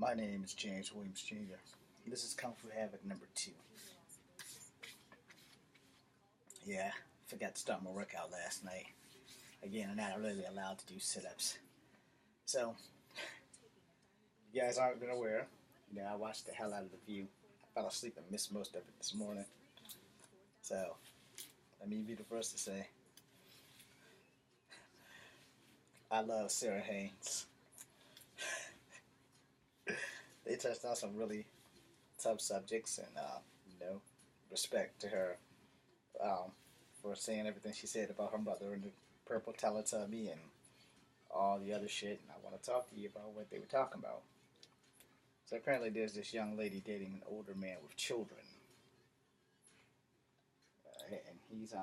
My name is James Williams Jr. This is Kung Fu Havoc number 2. Yeah, forgot to start my workout last night. Again, I'm not really allowed to do sit-ups. So, you guys aren't been aware. I watched the hell out of The View. I fell asleep and missed most of it this morning. So, let me be the first to say, I love Sarah Haynes. They touched on some really tough subjects, and respect to her for saying everything she said about her mother and the purple Teletubby and all the other shit. And I want to talk to you about what they were talking about. So apparently, there's this young lady dating an older man with children, and he's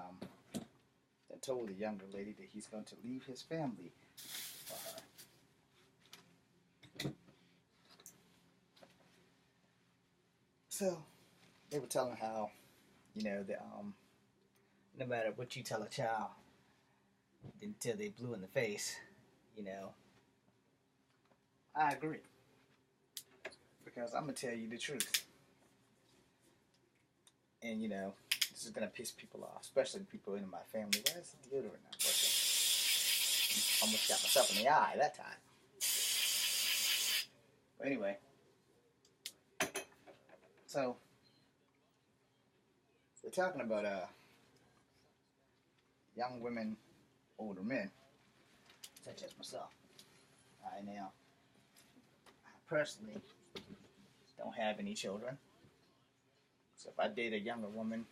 told the younger lady that he's going to leave his family for her. So they were telling how, that no matter what you tell a child until they blue in the face, I agree. Because I'm going to tell you the truth. And, this is going to piss people off, especially people in my family. Where's the deodorant now? Almost got myself in the eye that time. But anyway. So, we're talking about young women, older men, such as myself. Alright, now, I personally don't have any children. So if I date a younger woman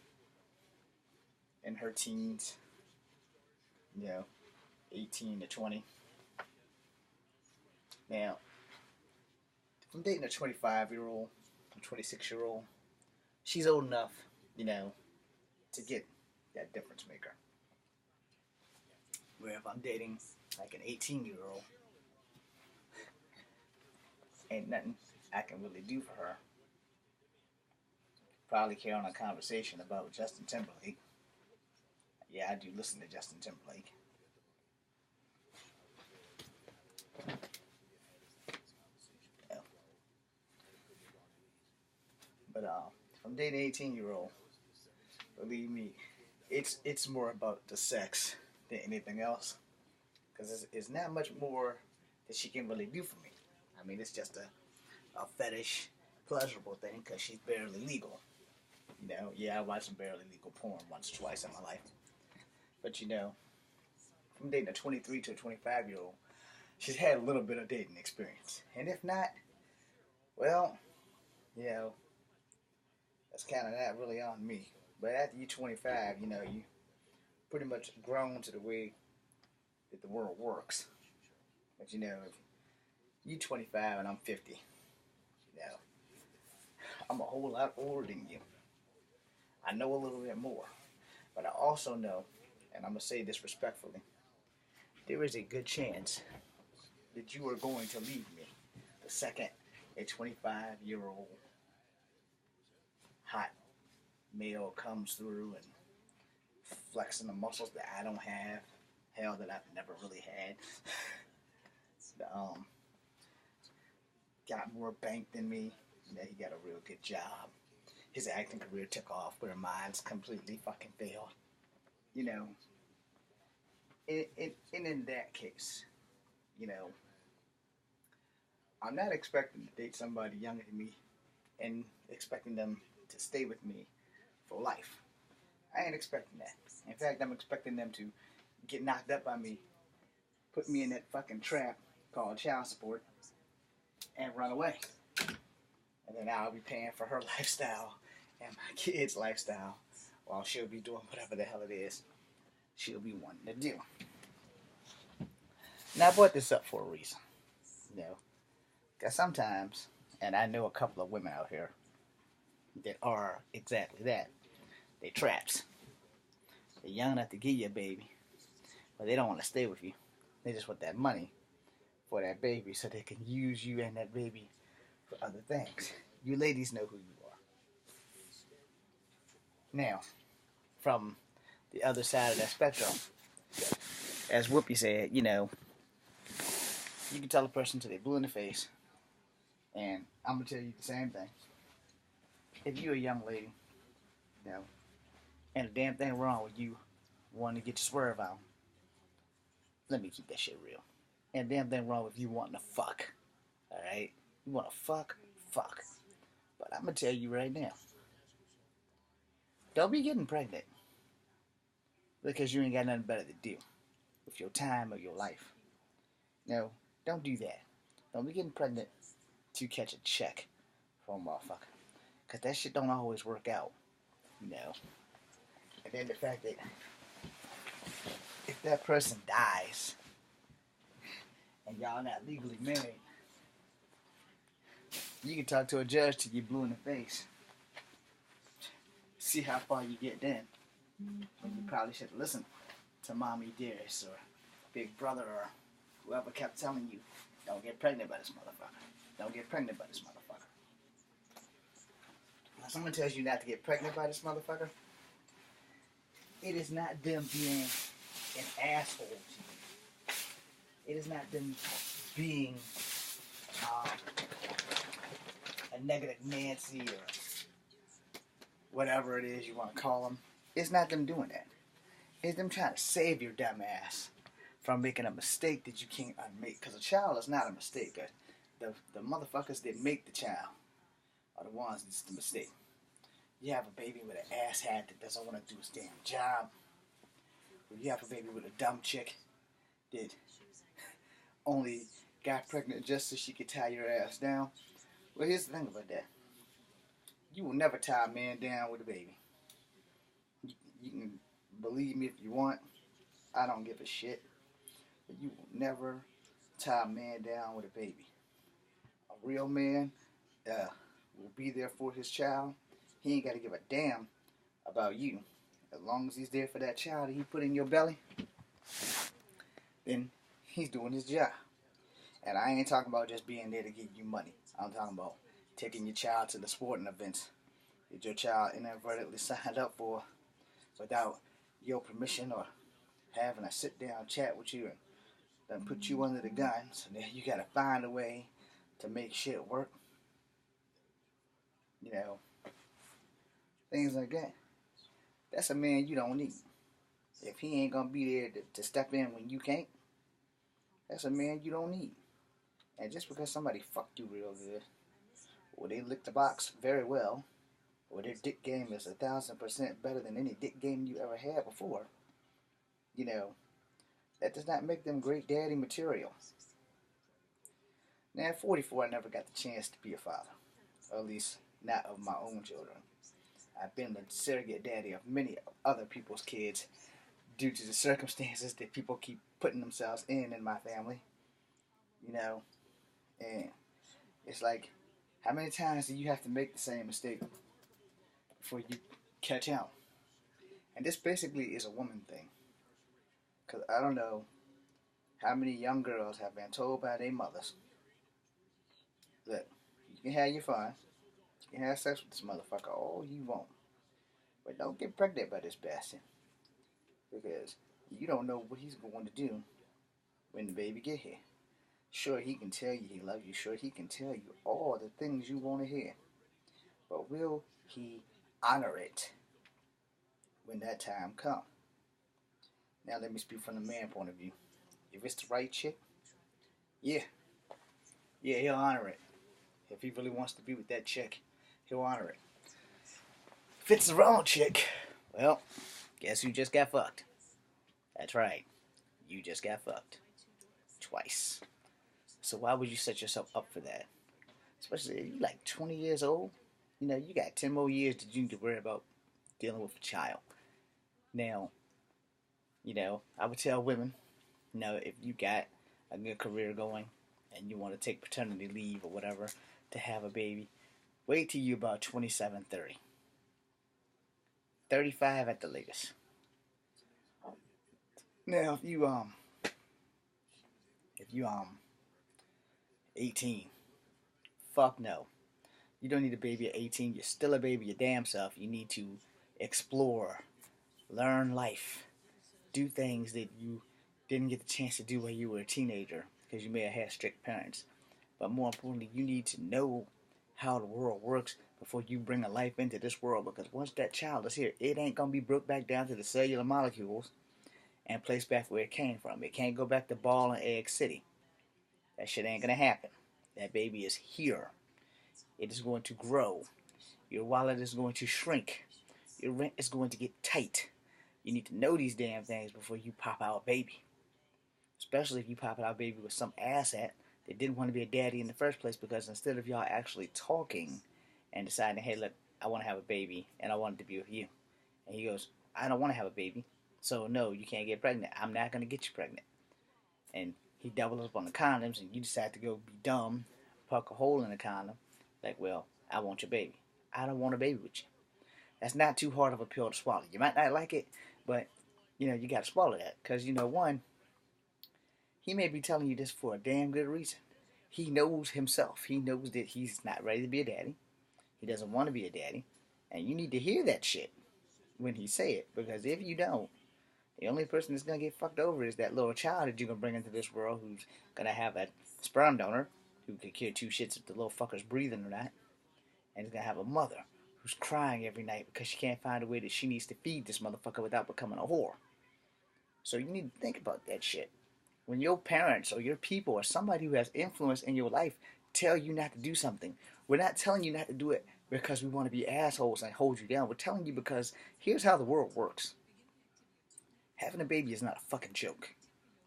in her teens, 18 to 20. Now, if I'm dating a 25-year-old, a 26-year-old, she's old enough, to get that difference maker. Where if I'm dating like an 18-year-old, ain't nothing I can really do for her. Probably carry on a conversation about Justin Timberlake. Yeah, I do listen to Justin Timberlake. Yeah. But if I'm dating an 18-year-old, believe me, it's more about the sex than anything else. Because it's not much more that she can really do for me. I mean, it's just a fetish, pleasurable thing because she's barely legal. Yeah, I watched some barely legal porn once or twice in my life. But I'm dating a 23 to a 25-year-old. She's had a little bit of dating experience. And if not, well, that's kind of not really on me. But after you're 25, you pretty much grown to the way that the world works. But if you're 25 and I'm 50, I'm a whole lot older than you. I know a little bit more. But I also know, and I'm going to say this respectfully, there is a good chance that you are going to leave me the second a 25-year-old hot male comes through and flexing the muscles that I don't have, hell, that I've never really had. Got more bank than me. He got a real good job. His acting career took off, but her mind's completely fucking failed. In that case, I'm not expecting to date somebody younger than me and expecting them to stay with me for life. I ain't expecting that. In fact, I'm expecting them to get knocked up by me, put me in that fucking trap called child support, and run away. And then I'll be paying for her lifestyle and my kids' lifestyle while she'll be doing whatever the hell it is she'll be wanting to do. Now, I brought this up for a reason. Because sometimes, and I know a couple of women out here that are exactly that. They traps. They're young enough to give you a baby, but they don't want to stay with you. They just want that money for that baby so they can use you and that baby for other things. You ladies know who you are. Now, from the other side of that spectrum, as Whoopi said, you can tell a person till they're blue in the face, And I'm gonna tell you the same thing. If you're a young lady, you know, and a damn thing wrong with you wanting to get your swerve out, let me keep that shit real. And damn thing wrong with you wanting to fuck. Alright? You wanna fuck? Fuck. But I'm gonna tell you right now. Don't be getting pregnant because you ain't got nothing better to do with your time or your life. No, don't do that. Don't be getting pregnant to catch a check from a motherfucker. Because that shit don't always work out. You know. And then the fact that if that person dies and y'all not legally married, you can talk to a judge till you blue in the face. See how far you get then. When you probably should listen to Mommy Dearest or Big Brother or whoever kept telling you, don't get pregnant by this motherfucker. Don't get pregnant by this motherfucker. When someone tells you not to get pregnant by this motherfucker, it is not them being an asshole to you. It is not them being a negative Nancy or whatever it is you want to call them. It's not them doing that. It's them trying to save your dumb ass from making a mistake that you can't unmake. Because a child is not a mistake. The motherfuckers that make the child are the ones that's the mistake. You have a baby with an ass hat that doesn't want to do his damn job. Or you have a baby with a dumb chick that only got pregnant just so she could tie your ass down. Well, here's the thing about that. You will never tie a man down with a baby. You can believe me if you want. I don't give a shit. But you will never tie a man down with a baby. A real man will be there for his child. He ain't got to give a damn about you. As long as he's there for that child that he put in your belly, then he's doing his job. And I ain't talking about just being there to give you money. I'm talking about taking your child to the sporting events that your child inadvertently signed up for without your permission or having a sit-down chat with you and then put you under the gun. So then you got to find a way to make shit work. You know, things like that. That's a man you don't need. If he ain't going to be there to step in when you can't, that's a man you don't need. And just because somebody fucked you real good, or they licked the box very well, or their dick game is 1,000% better than any dick game you ever had before, you know, that does not make them great daddy material. Now at 44, I never got the chance to be a father. Or at least not of my own children. I've been the surrogate daddy of many other people's kids due to the circumstances that people keep putting themselves in my family. You know, and it's like, how many times do you have to make the same mistake before you catch out? And this basically is a woman thing. Because I don't know how many young girls have been told by their mothers that you can have your fun, you can have sex with this motherfucker all you want, but don't get pregnant by this bastard. Because you don't know what he's going to do when the baby get here. Sure, he can tell you he loves you. Sure, he can tell you all the things you want to hear. But will he honor it when that time comes? Now let me speak from the man point of view. If it's the right chick, yeah, he'll honor it. If he really wants to be with that chick, he'll honor it. If it's the wrong chick, well, guess who just got fucked? That's right, you just got fucked. Twice. So why would you set yourself up for that? Especially if you're like 20 years old. You know, you got 10 more years that you need to worry about dealing with a child. Now, you know, I would tell women, you know, if you got a good career going and you want to take paternity leave or whatever to have a baby, wait till you're about 27, 30. 35 at the latest. Now, if you 18, fuck no. You don't need a baby at 18. You're still a baby your damn self. You need to explore, learn life, do things that you didn't get the chance to do when you were a teenager because you may have had strict parents. But more importantly, you need to know how the world works before you bring a life into this world. Because once that child is here, it ain't gonna be broke back down to the cellular molecules and placed back where it came from. It can't go back to ball and egg city. That shit ain't gonna happen. That baby is here. It is going to grow. Your wallet is going to shrink. Your rent is going to get tight. You need to know these damn things before you pop out a baby. Especially if you pop out a baby with some asshat that didn't want to be a daddy in the first place, because instead of y'all actually talking and deciding, hey, look, I want to have a baby and I want it to be with you. And he goes, I don't want to have a baby. So no, you can't get pregnant. I'm not going to get you pregnant. And he doubles up on the condoms and you decide to go be dumb, poke a hole in the condom. Like, well, I want your baby. I don't want a baby with you. That's not too hard of a pill to swallow. You might not like it, but, you got to swallow that. Because, one, he may be telling you this for a damn good reason. He knows himself. He knows that he's not ready to be a daddy. He doesn't want to be a daddy. And you need to hear that shit when he say it. Because if you don't, the only person that's going to get fucked over is that little child that you're going to bring into this world who's going to have a sperm donor who could care two shits if the little fucker's breathing or not. And he's going to have a mother who's crying every night because she can't find a way that she needs to feed this motherfucker without becoming a whore. So you need to think about that shit. When your parents or your people or somebody who has influence in your life tell you not to do something, we're not telling you not to do it because we want to be assholes and hold you down. We're telling you because here's how the world works. Having a baby is not a fucking joke.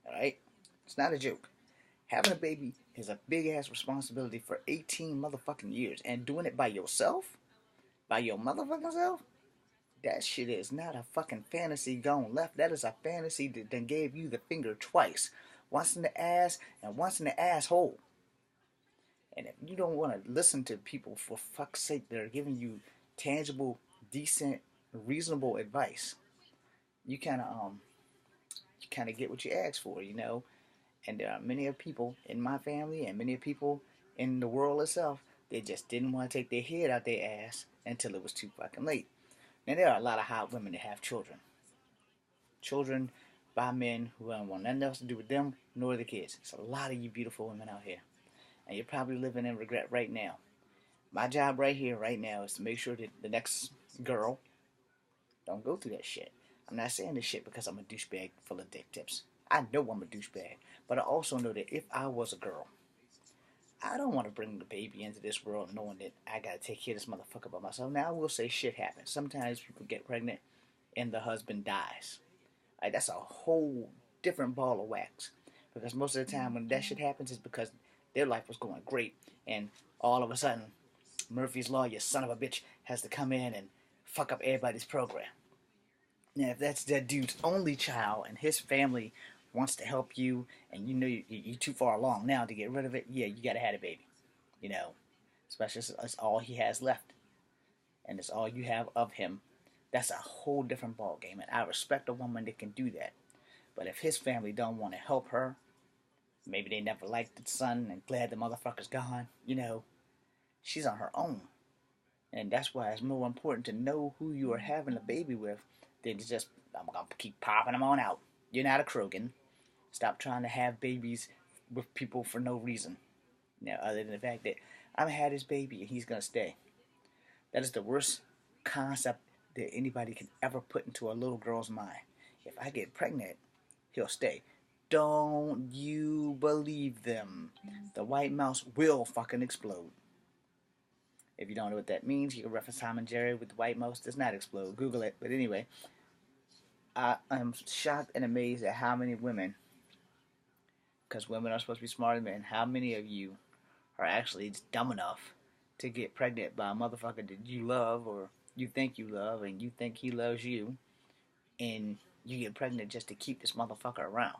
Alright? It's not a joke. Having a baby is a big ass responsibility for 18 motherfucking years. And doing it by yourself? By your motherfucking self? That shit is not a fucking fantasy gone left. That is a fantasy that then gave you the finger twice. Once in the ass and once in the asshole. And if you don't want to listen to people, for fuck's sake, that are giving you tangible, decent, reasonable advice, you kind of get what you ask for, And there are many of people in my family and many of people in the world itself, they just didn't want to take their head out their ass until it was too fucking late. Now, there are a lot of hot women that have children. Children by men who don't want nothing else to do with them nor the kids. There's a lot of you beautiful women out here. And you're probably living in regret right now. My job right here, right now, is to make sure that the next girl don't go through that shit. I'm not saying this shit because I'm a douchebag full of dick tips. I know I'm a douchebag. But I also know that if I was a girl, I don't want to bring the baby into this world knowing that I gotta take care of this motherfucker by myself. Now, I will say shit happens. Sometimes people get pregnant and the husband dies. Like, that's a whole different ball of wax. Because most of the time when that shit happens, it's because their life was going great. And all of a sudden, Murphy's Law, you son of a bitch, has to come in and fuck up everybody's program. Now, if that's that dude's only child and his family wants to help you, and you know you're too far along now to get rid of it, yeah, you gotta have a baby. Especially if it's all he has left. And it's all you have of him. That's a whole different ball game, and I respect a woman that can do that. But if his family don't want to help her, maybe they never liked the son and glad the motherfucker's gone, she's on her own. And that's why it's more important to know who you are having a baby with than to just, I'm going to keep popping them on out. You're not a Krogan. Stop trying to have babies with people for no reason. Other than the fact that I'm had this baby and he's going to stay. That is the worst concept that anybody can ever put into a little girl's mind. If I get pregnant, he'll stay. Don't you believe them. The white mouse will fucking explode. If you don't know what that means, you can reference Tom and Jerry with the white mouse does not explode. Google it. But anyway, I'm shocked and amazed at how many women, because women are supposed to be smarter than men, how many of you are actually dumb enough to get pregnant by a motherfucker that you love or you think you love and you think he loves you, and you get pregnant just to keep this motherfucker around.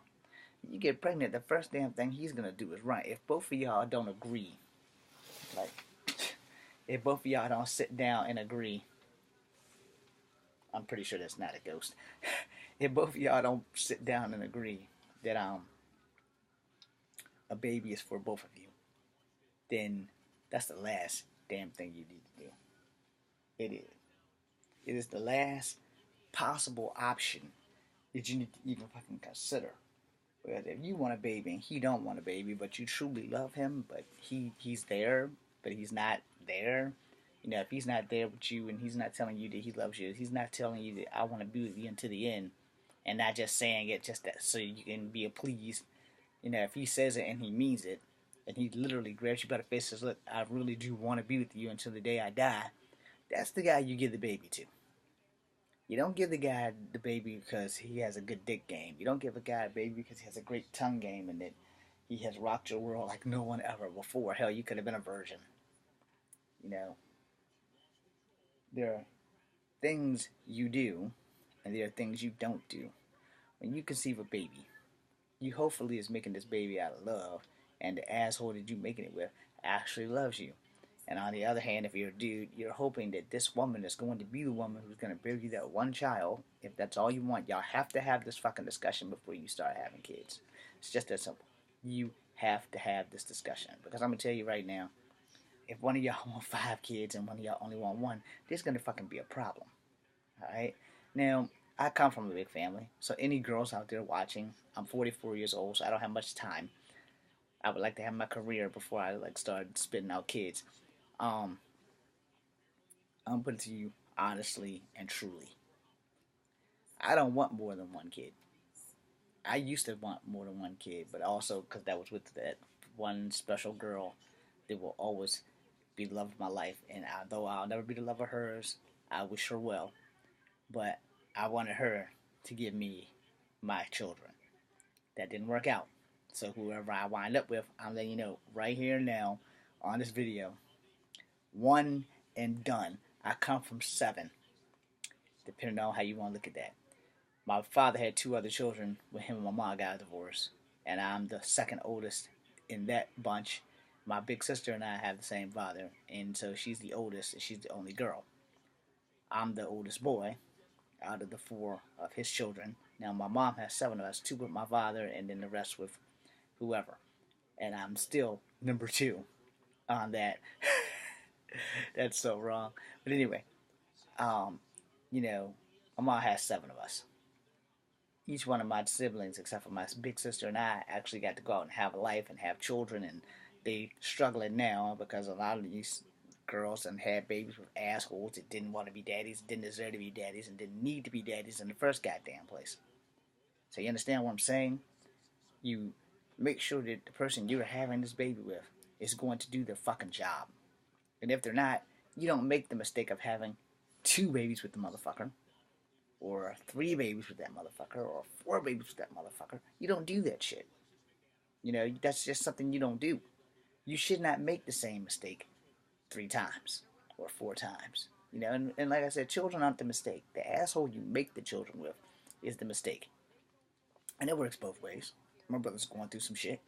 You get pregnant, the first damn thing he's gonna do is run. If both of y'all don't agree, like, if both of y'all don't sit down and agree, I'm pretty sure that's not a ghost. If both of y'all don't sit down and agree that a baby is for both of you, then that's the last damn thing you need to do. It is. It is the last possible option that you need to even fucking consider. But if you want a baby and he don't want a baby, but you truly love him, but he's there, but he's not there. You know, if he's not there with you and he's not telling you that he loves you, he's not telling you that I want to be with you until the end, and not just saying it just that so you can be pleased. You know, if he says it and he means it, and he literally grabs you by the face and says, "Look, I really do want to be with you until the day I die," that's the guy you give the baby to. You don't give the guy the baby because he has a good dick game. You don't give a guy a baby because he has a great tongue game and that he has rocked your world like no one ever before. Hell, you could have been a virgin. You know, there are things you do and there are things you don't do. When you conceive a baby, you hopefully is making this baby out of love, and the asshole that you making it with actually loves you. And on the other hand, if you're a dude, you're hoping that this woman is going to be the woman who's going to bear you that one child. If that's all you want, y'all have to have this fucking discussion before you start having kids. It's just that simple. You have to have this discussion. Because I'm going to tell you right now, if one of y'all want 5 kids and one of y'all only want one, there's going to fucking be a problem. Alright? Now, I come from a big family, so any girls out there watching, I'm 44 years old, so I don't have much time. I would like to have my career before I like start spitting out kids. Um, I'm putting it to you honestly and truly. I don't want more than one kid. I used to want more than one kid, but also because that was with that one special girl that will always be the love of my life. And although I'll never be the love of hers, I wish her well. But I wanted her to give me my children. That didn't work out. So whoever I wind up with, I'm letting you know right here now on this video. One and done. I come from 7, depending on how you want to look at that. My father had 2 other children when him and my mom got a divorce, and I'm the second oldest in that bunch. My big sister and I have the same father, and so she's the oldest, and she's the only girl. I'm the oldest boy out of the 4 of his children. Now my mom has 7 of us, 2 with my father, and then the rest with whoever. And I'm still number 2 on that. That's so wrong. But anyway, um, you know, my mom has 7 of us. Each one of my siblings, except for my big sister and I, actually got to go out and have a life and have children, and they struggling now because a lot of these girls and had babies with assholes that didn't want to be daddies, didn't deserve to be daddies, and didn't need to be daddies in the first goddamn place. So you understand what I'm saying? You make sure that the person you're having this baby with is going to do their fucking job. And if they're not, you don't make the mistake of having 2 babies with the motherfucker, or 3 babies with that motherfucker, or 4 babies with that motherfucker. You don't do that shit. You know, that's just something you don't do. You should not make the same mistake 3 times or 4 times. You know, and like I said, children aren't the mistake. The asshole you make the children with is the mistake. And it works both ways. My brother's going through some shit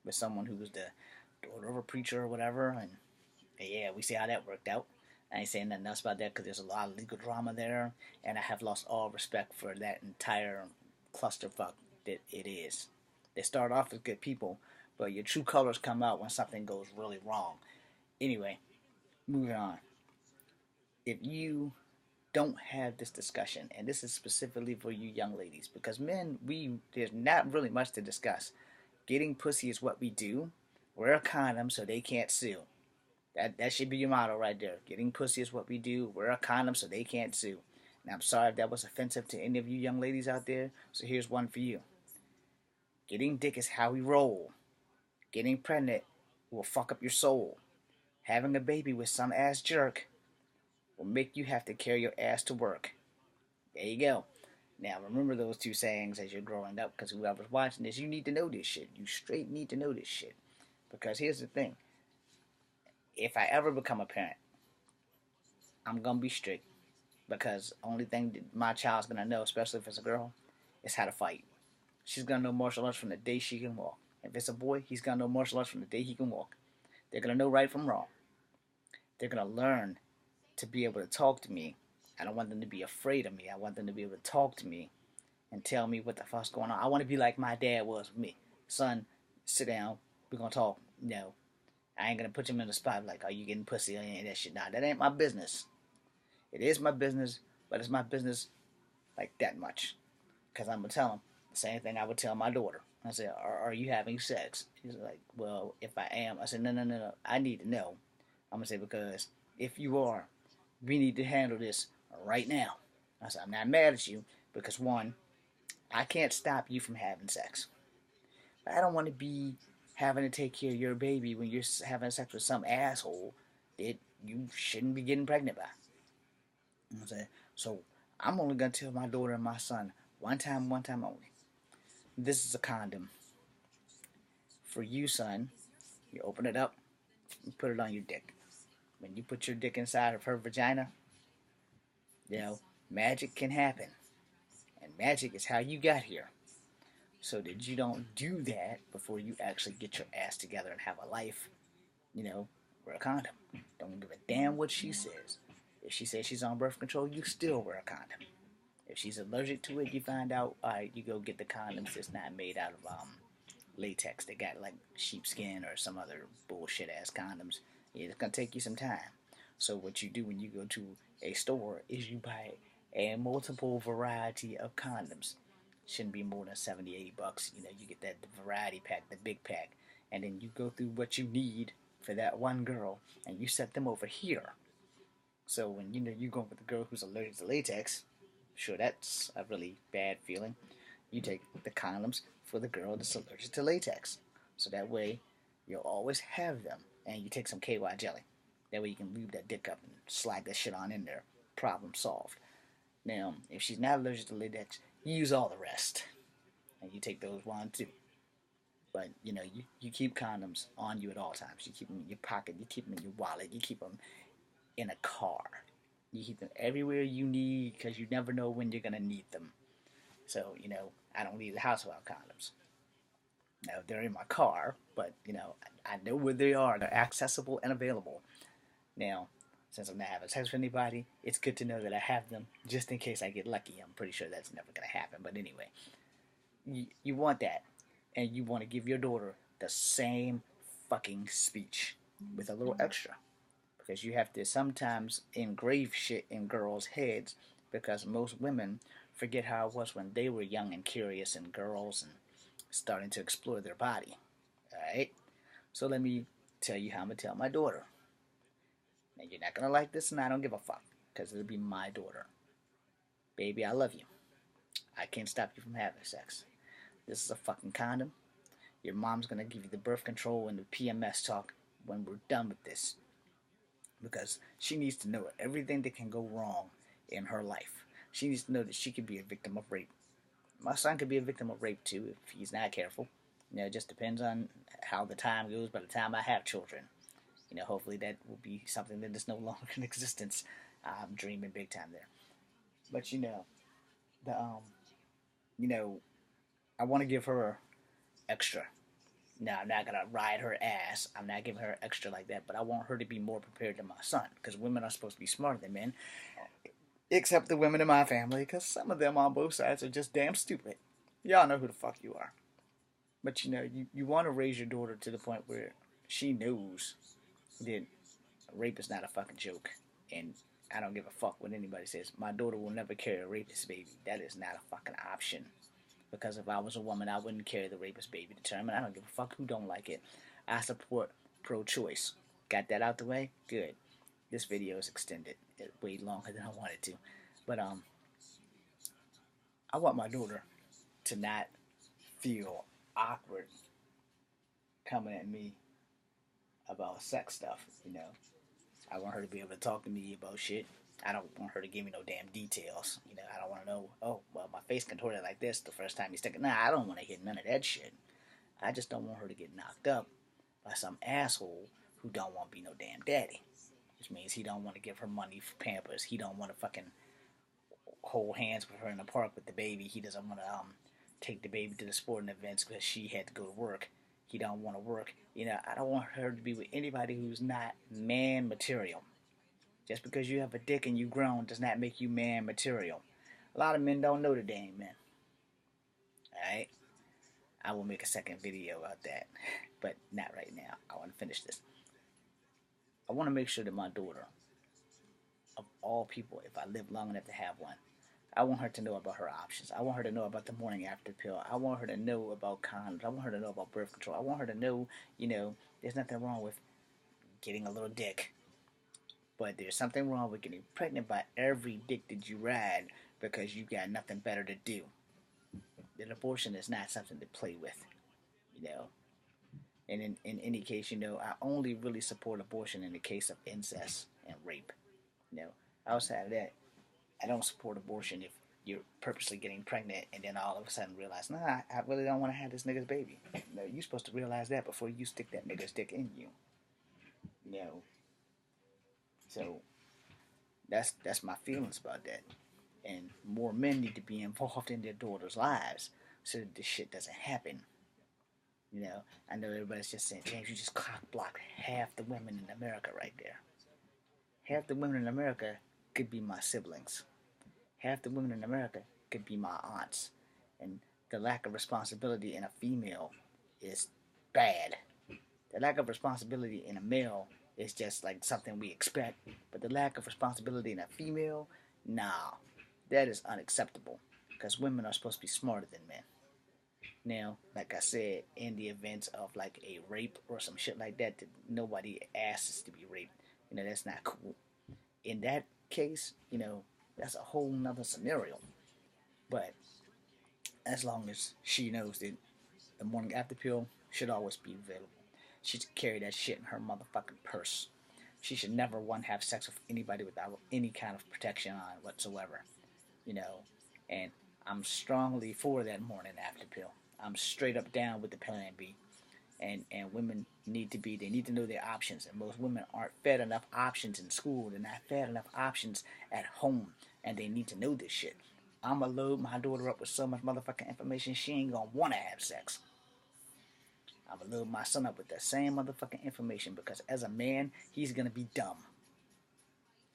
with someone who was the daughter of a preacher or whatever, and yeah, we see how that worked out. I ain't saying nothing else about that because there's a lot of legal drama there, and I have lost all respect for that entire clusterfuck that it is. They start off as good people, but your true colors come out when something goes really wrong. Anyway, moving on. If you don't have this discussion, and this is specifically for you young ladies, because men, there's not really much to discuss. Getting pussy is what we do. Wear a condom so they can't sue. That should be your motto right there. Getting pussy is what we do. Wear a condom so they can't sue. And I'm sorry if that was offensive to any of you young ladies out there. So here's one for you. Getting dick is how we roll. Getting pregnant will fuck up your soul. Having a baby with some ass jerk will make you have to carry your ass to work. There you go. Now remember those 2 sayings as you're growing up, because whoever's watching this, you need to know this shit. You straight need to know this shit. Because here's the thing. If I ever become a parent, I'm going to be strict. Because only thing that my child's going to know, especially if it's a girl, is how to fight. She's going to know martial arts from the day she can walk. If it's a boy, he's going to know martial arts from the day he can walk. They're going to know right from wrong. They're going to learn to be able to talk to me. I don't want them to be afraid of me. I want them to be able to talk to me and tell me what the fuck's going on. I want to be like my dad was with me. Son, sit down. We're going to talk. No. I ain't going to put him in the spot like, are you getting pussy or any of that shit. Nah, that ain't my business. It is my business, but it's my business like that much. Because I'm going to tell him the same thing I would tell my daughter. I said, are you having sex? He's like, well, if I am. I said, no, no, no, no. I need to know. I'm going to say, because if you are, we need to handle this right now. I said, I'm not mad at you because, one, I can't stop you from having sex. But I don't want to be having to take care of your baby when you're having sex with some asshole that you shouldn't be getting pregnant by. You know what I'm saying? So I'm only going to tell my daughter and my son one time only. This is a condom. For you, son, you open it up, you put it on your dick. When you put your dick inside of her vagina, you know, magic can happen. And magic is how you got here. So that you don't do that before you actually get your ass together and have a life, you know, wear a condom. Don't give a damn what she says. If she says she's on birth control, you still wear a condom. If she's allergic to it, you find out, alright, you go get the condoms that's not made out of latex. They got like sheepskin or some other bullshit ass condoms. Yeah, it's gonna take you some time. So what you do when you go to a store is you buy a multiple variety of condoms. Shouldn't be more than 70, $80. You know, you get that variety pack, the big pack, and then you go through what you need for that one girl, and you set them over here. So when you know you go with a girl who's allergic to latex, sure, that's a really bad feeling. You take the condoms for the girl that's allergic to latex. So that way, you'll always have them. And you take some KY jelly. That way you can lube that dick up and slide that shit on in there. Problem solved. Now, if she's not allergic to latex, you use all the rest. And you take those one, too. But, you know, you keep condoms on you at all times. You keep them in your pocket. You keep them in your wallet. You keep them in a car. You keep them everywhere you need because you never know when you're going to need them. So, you know, I don't leave the house without condoms. Now, they're in my car, but, you know, I know where they are. They're accessible and available. Now, since I'm not having sex with anybody, it's good to know that I have them just in case I get lucky. I'm pretty sure that's never going to happen. But anyway, you want that. And you want to give your daughter the same fucking speech with a little extra. Because you have to sometimes engrave shit in girls' heads because most women forget how it was when they were young and curious and girls and starting to explore their body. Alright? So let me tell you how I'm going to tell my daughter. And you're not going to like this, and I don't give a fuck. Because it'll be my daughter. Baby, I love you. I can't stop you from having sex. This is a fucking condom. Your mom's going to give you the birth control and the PMS talk when we're done with this. Because she needs to know everything that can go wrong in her life. She needs to know that she could be a victim of rape. My son could be a victim of rape too if he's not careful. You know, it just depends on how the time goes by the time I have children. You know, hopefully that will be something that is no longer in existence. I'm dreaming big time there. But you know, the you know, I want to give her extra. Now, I'm not gonna ride her ass. I'm not giving her extra like that, but I want her to be more prepared than my son, because women are supposed to be smarter than men, except the women in my family, because some of them on both sides are just damn stupid. Y'all know who the fuck you are. But you know, you want to raise your daughter to the point where she knows that rape is not a fucking joke, and I don't give a fuck what anybody says. My daughter will never carry a rapist baby. That is not a fucking option. Because if I was a woman, I wouldn't carry the rapist baby to term, and I don't give a fuck who don't like it. I support pro-choice. Got that out the way? Good. This video is extended. It's way longer than I wanted to. But, I want my daughter to not feel awkward coming at me about sex stuff, you know. I want her to be able to talk to me about shit. I don't want her to give me no damn details. You know, I don't want to know, oh, well, my face contorted like this the first time you stick it. Nah, I don't want to hear none of that shit. I just don't want her to get knocked up by some asshole who don't want to be no damn daddy. Which means he don't want to give her money for Pampers. He don't want to fucking hold hands with her in the park with the baby. He doesn't want to take the baby to the sporting events because she had to go to work. He don't want to work. You know, I don't want her to be with anybody who's not man material. Just because you have a dick and you grown does not make you man material. A lot of men don't know that they ain't men. Alright? I will make a second video about that. But not right now. I want to finish this. I want to make sure that my daughter, of all people, if I live long enough to have one, I want her to know about her options. I want her to know about the morning after pill. I want her to know about condoms. I want her to know about birth control. I want her to know, there's nothing wrong with getting a little dick. But there's something wrong with getting pregnant by every dick that you ride because you got nothing better to do. An abortion is not something to play with, you know. And in any case, I only really support abortion in the case of incest and rape. Outside of that, I don't support abortion if you're purposely getting pregnant and then all of a sudden realize, nah, I really don't want to have this nigga's baby. You're supposed to realize that before you stick that nigga's dick in you. So that's my feelings about that. And more men need to be involved in their daughters' lives so that this shit doesn't happen. I know everybody's just saying, James, you just cock blocked half the women in America right there. Half the women in America could be my siblings. Half the women in America could be my aunts. And the lack of responsibility in a female is bad. The lack of responsibility in a male is just like something we expect. But the lack of responsibility in a female, nah, that is unacceptable. Because women are supposed to be smarter than men. Now, like I said, in the events of like a rape or some shit like that nobody asks to be raped, that's not cool. In that case, that's a whole nother scenario. But as long as she knows that the morning after pill should always be available, she should carry that shit in her motherfucking purse. She should never have sex with anybody without any kind of protection on whatsoever, And I'm strongly for that morning after pill. I'm straight up down with the plan B. And women need to know their options. And most women aren't fed enough options in school. They're not fed enough options at home. And they need to know this shit. I'ma load my daughter up with so much motherfucking information she ain't gonna wanna have sex. I'ma load my son up with the same motherfucking information because as a man, he's gonna be dumb.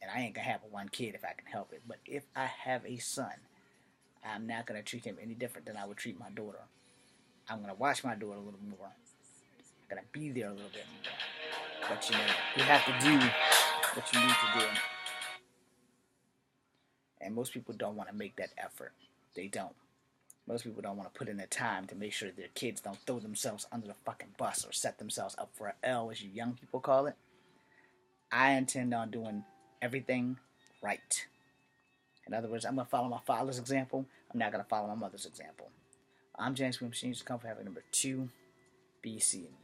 And I ain't gonna have one kid if I can help it. But if I have a son, I'm not gonna treat him any different than I would treat my daughter. I'm gonna watch my daughter a little more. I'm gonna be there a little bit more. But you have to do what you need to do. And most people don't want to make that effort. They don't. Most people don't want to put in the time to make sure their kids don't throw themselves under the fucking bus or set themselves up for an L, as you young people call it. I intend on doing everything right. In other words, I'm going to follow my father's example. I'm not going to follow my mother's example. I'm James Williams. Comfort having number 2, BC and